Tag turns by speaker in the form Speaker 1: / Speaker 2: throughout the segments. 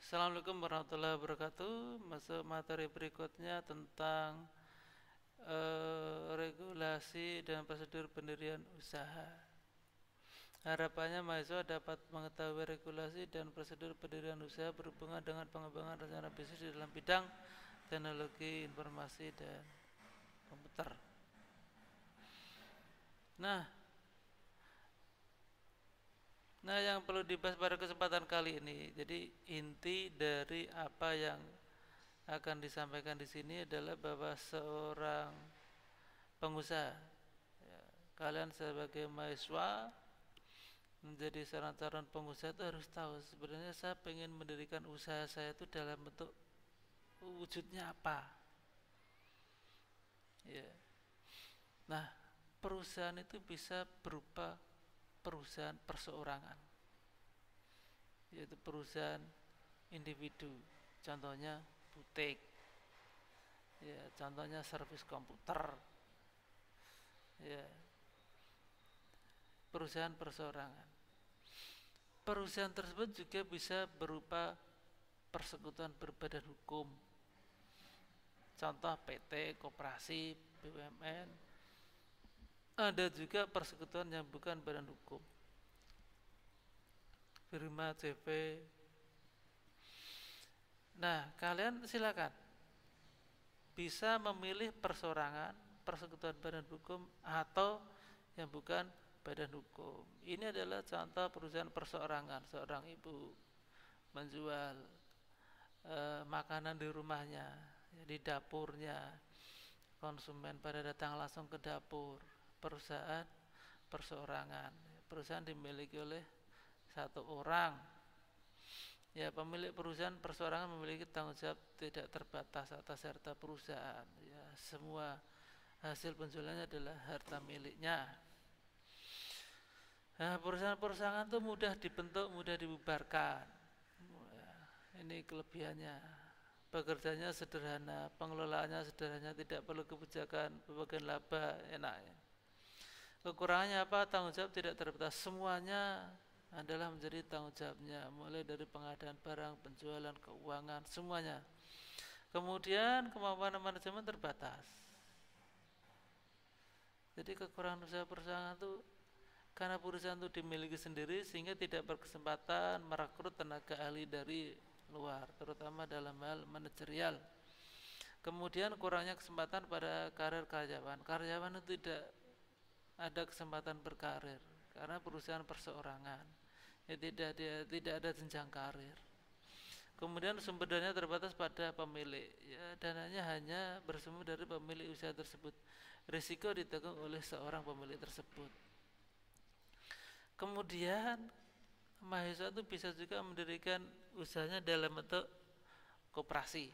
Speaker 1: Assalamualaikum warahmatullahi wabarakatuh. Masuk materi berikutnya tentang regulasi dan prosedur pendirian usaha. Harapannya mahasiswa dapat mengetahui regulasi dan prosedur pendirian usaha berhubungan dengan pengembangan rencana bisnis di dalam bidang teknologi informasi dan komputer. Nah, yang perlu dibahas pada kesempatan kali ini, jadi inti dari apa yang akan disampaikan di sini adalah bahwa seorang pengusaha, ya, kalian sebagai mahasiswa menjadi seorang calon pengusaha itu harus tahu sebenarnya saya pengen mendirikan usaha saya itu dalam bentuk wujudnya apa. Ya. Nah, perusahaan itu bisa berupa perusahaan perseorangan, yaitu perusahaan individu, contohnya butik, ya, contohnya servis komputer, ya, perusahaan perseorangan. Perusahaan tersebut juga bisa berupa persekutuan berbadan hukum, contoh PT, koperasi, BUMN. Ada juga persekutuan yang bukan badan hukum, firma, CV. Nah, kalian silakan bisa memilih perseorangan, persekutuan badan hukum, atau yang bukan badan hukum. Ini adalah contoh perusahaan perseorangan. Seorang ibu menjual makanan di rumahnya, ya, di dapurnya. Konsumen pada datang langsung ke dapur. Perusahaan perseorangan. Perusahaan dimiliki oleh satu orang. Ya, pemilik perusahaan perseorangan memiliki tanggung jawab tidak terbatas atas harta perusahaan. Ya, semua hasil penjualannya adalah harta miliknya. Nah, perusahaan-perusahaan itu mudah dibentuk, mudah dibubarkan. Ya, ini kelebihannya. Pekerjaannya sederhana, pengelolaannya sederhana, tidak perlu kebijakan pembagian laba, enak ya. Kekurangannya apa? Tanggung jawab tidak terbatas. Semuanya adalah menjadi tanggung jawabnya, mulai dari pengadaan barang, penjualan, keuangan, semuanya. Kemudian kemampuan manajemen terbatas. Jadi kekurangan usaha perusahaan itu karena perusahaan itu dimiliki sendiri sehingga tidak berkesempatan merekrut tenaga ahli dari luar, terutama dalam hal manajerial. Kemudian kurangnya kesempatan pada karir karyawan. Karyawan itu tidak ada kesempatan berkarir karena perusahaan perseorangan. Ya, tidak ada jenjang karir. Kemudian sumber dana terbatas pada pemilik. Ya, dananya hanya bersumber dari pemilik usaha tersebut. Risiko ditanggung oleh seorang pemilik tersebut. Kemudian mahasiswa itu bisa juga mendirikan usahanya dalam bentuk koperasi,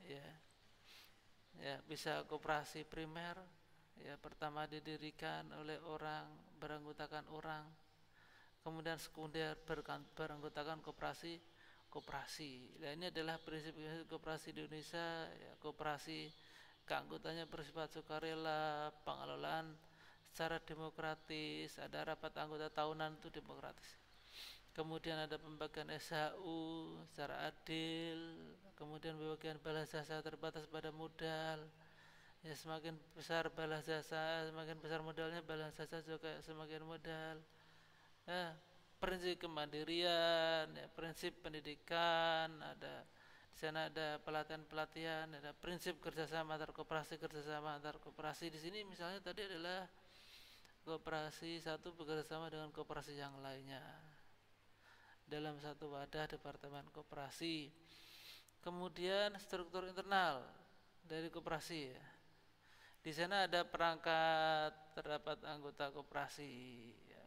Speaker 1: ya, bisa koperasi primer, ya, pertama didirikan oleh orang, beranggotakan orang, kemudian sekunder beranggotakan koperasi. Nah, ini adalah prinsip koperasi di Indonesia, ya, koperasi keanggotaannya bersifat sukarela, pengelolaan secara demokratis, ada rapat anggota tahunan itu demokratis. Kemudian ada pembagian SHU secara adil, kemudian pembagian balas jasa terbatas pada modal. Ya, semakin besar balas jasa, semakin besar modalnya, balas jasa juga semakin modal. Ya, prinsip kemandirian, ya, prinsip pendidikan, di sana ada pelatihan-pelatihan, ada prinsip kerjasama antar koperasi. Di sini misalnya tadi adalah koperasi satu bekerjasama dengan koperasi yang lainnya dalam satu wadah departemen koperasi. Kemudian struktur internal dari koperasi, ya. Di sana ada perangkat terdapat anggota koperasi, ya,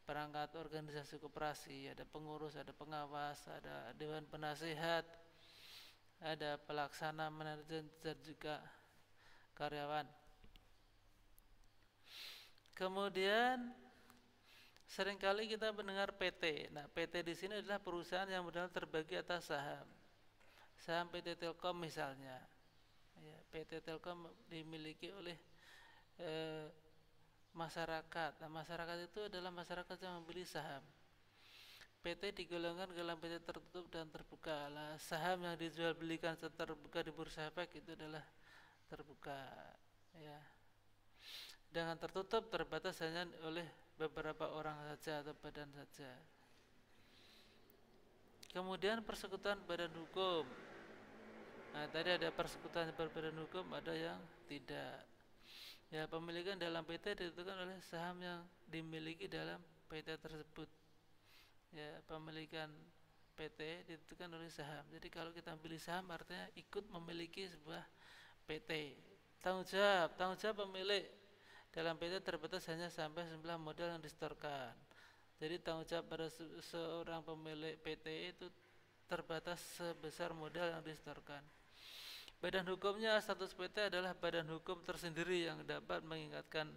Speaker 1: perangkat organisasi koperasi, ada pengurus, ada pengawas, ada dewan penasehat, ada pelaksana, manajer, dan juga karyawan. Kemudian seringkali kita mendengar PT. Nah, PT di sini adalah perusahaan yang benar terbagi atas saham. Saham PT Telkom misalnya. Ya, PT Telkom dimiliki oleh masyarakat. Nah, masyarakat itu adalah masyarakat yang membeli saham. PT digolongkan ke dalam PT tertutup dan terbuka. Lah, saham yang dijual belikan secara terbuka di bursa efek itu adalah terbuka, ya. Dengan tertutup terbatas hanya oleh beberapa orang saja atau badan saja. Kemudian persekutuan badan hukum. Nah, tadi ada persekutuan berbadan hukum, ada yang tidak. Ya, pemilikan dalam PT ditentukan oleh saham yang dimiliki dalam PT tersebut. Ya, pemilikan PT ditentukan oleh saham. Jadi kalau kita pilih saham artinya ikut memiliki sebuah PT. Tanggung jawab pemilik dalam PT terbatas hanya sampai jumlah modal yang disetorkan. Jadi tanggung jawab pada seorang pemilik PT itu terbatas sebesar modal yang disetorkan. Badan hukumnya, status PT adalah badan hukum tersendiri yang dapat mengikatkan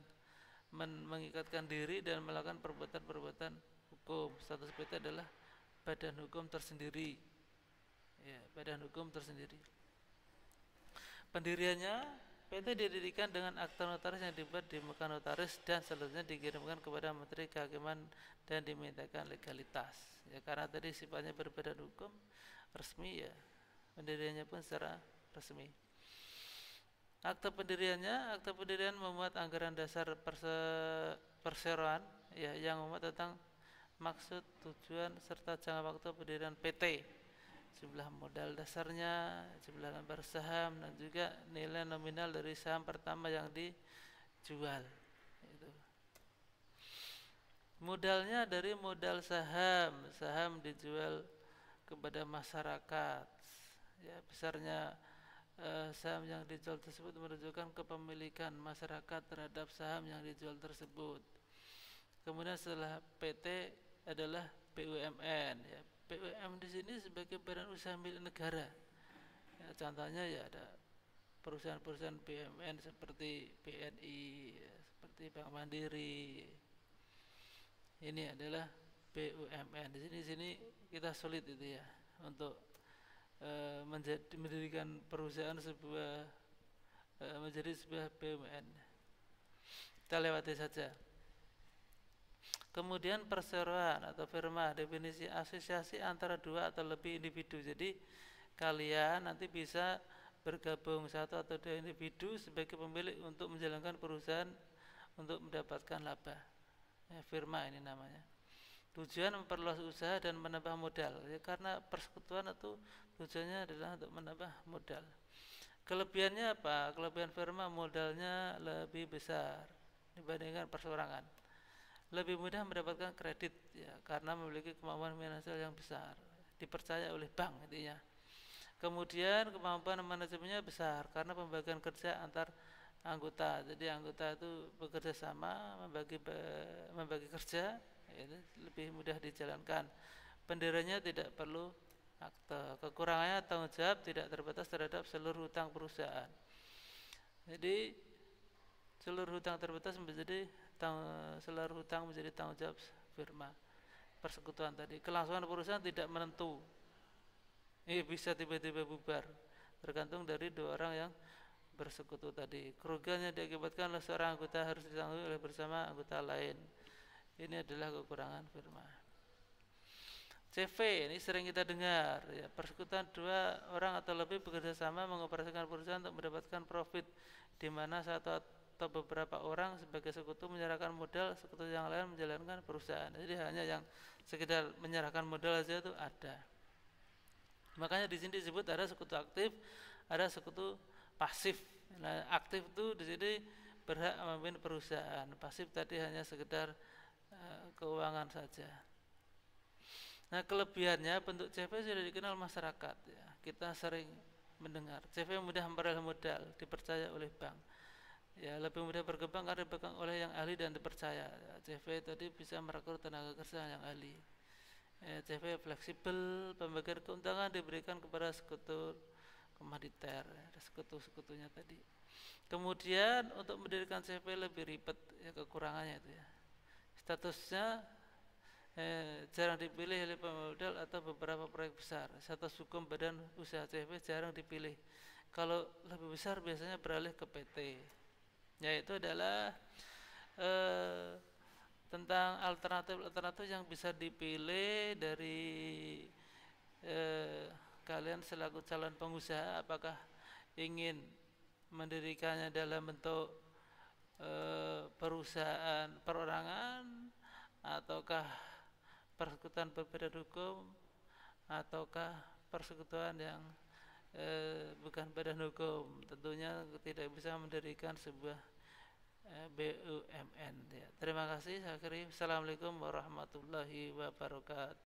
Speaker 1: diri dan melakukan perbuatan-perbuatan hukum. Status PT adalah badan hukum tersendiri. Ya, badan hukum tersendiri. Pendiriannya, PT didirikan dengan akta notaris yang dibuat di muka notaris dan selanjutnya dikirimkan kepada Menteri Kehakiman dan dimintakan legalitas. Ya, karena tadi sifatnya berbadan hukum resmi, ya pendiriannya pun secara resmi. Akta pendirian memuat anggaran dasar perseroan, ya, yang memuat tentang maksud, tujuan serta jangka waktu pendirian PT, jumlah modal dasarnya, jumlah lembar saham, dan juga nilai nominal dari saham pertama yang dijual. Itu. Modalnya dari modal saham dijual kepada masyarakat. Ya, besarnya saham yang dijual tersebut menunjukkan kepemilikan masyarakat terhadap saham yang dijual tersebut. Kemudian setelah PT adalah BUMN, ya. BUMN di sini sebagai badan usaha milik negara. Ya, contohnya ya ada perusahaan-perusahaan BUMN seperti BNI, ya, seperti Bank Mandiri. Ini adalah BUMN. Di sini kita sulit itu, ya, untuk mendirikan perusahaan menjadi sebuah BUMN. Kita lewati saja. Kemudian perseroan atau firma, definisi asosiasi antara dua atau lebih individu. Jadi kalian nanti bisa bergabung satu atau dua individu sebagai pemilik untuk menjalankan perusahaan untuk mendapatkan laba. Ya, firma ini namanya. Tujuan memperluas usaha dan menambah modal. Ya, karena persekutuan itu tujuannya adalah untuk menambah modal. Kelebihannya apa? Kelebihan firma modalnya lebih besar dibandingkan perseorangan. Lebih mudah mendapatkan kredit, ya, karena memiliki kemampuan finansial yang besar, dipercaya oleh bank intinya. Kemudian kemampuan manajemennya besar karena pembagian kerja antar anggota. Jadi anggota itu bekerja sama membagi kerja, itu lebih mudah dijalankan. Benderanya tidak perlu akte. Kekurangannya tanggung jawab tidak terbatas terhadap seluruh hutang perusahaan. Jadi seluruh hutang terbatas seluruh hutang menjadi tanggung jawab firma. Persekutuan tadi, kelangsungan perusahaan tidak menentu. Bisa tiba-tiba bubar, tergantung dari dua orang yang bersekutu tadi. Kerugian yang diakibatkan oleh seorang anggota harus ditanggung oleh bersama anggota lain. Ini adalah kekurangan firma. CV ini sering kita dengar, ya, persekutuan dua orang atau lebih bekerja sama mengoperasikan perusahaan untuk mendapatkan profit, di mana satu atau beberapa orang sebagai sekutu menyerahkan modal, sekutu yang lain menjalankan perusahaan. Jadi hanya yang sekedar menyerahkan modal saja itu ada. Makanya di sini disebut ada sekutu aktif, ada sekutu pasif. Nah, aktif itu di sini berhak memimpin perusahaan. Pasif tadi hanya sekedar keuangan saja. Nah, kelebihannya bentuk CV sudah dikenal masyarakat, ya. Kita sering mendengar CV mudah memperoleh modal, dipercaya oleh bank. Ya, lebih mudah berkembang karena dipegang oleh yang ahli dan dipercaya. Ya, CV tadi bisa merekrut tenaga kerja yang ahli. Ya, CV fleksibel, pembagian keuntungan diberikan kepada sekutu komoditer, ya, sekutu-sekutunya tadi. Kemudian untuk mendirikan CV lebih ribet, ya, kekurangannya itu, ya. Statusnya jarang dipilih oleh pemodal atau beberapa proyek besar. Status hukum badan usaha CV jarang dipilih. Kalau lebih besar biasanya beralih ke PT. Yaitu adalah tentang alternatif yang bisa dipilih dari kalian selaku calon pengusaha, apakah ingin mendirikannya dalam bentuk perusahaan perorangan, ataukah persekutuan berbeda hukum, ataukah persekutuan yang bukan badan hukum. Tentunya tidak bisa mendirikan sebuah BUMN ya. Terima kasih. Saya akhiri. Assalamualaikum warahmatullahi wabarakatuh.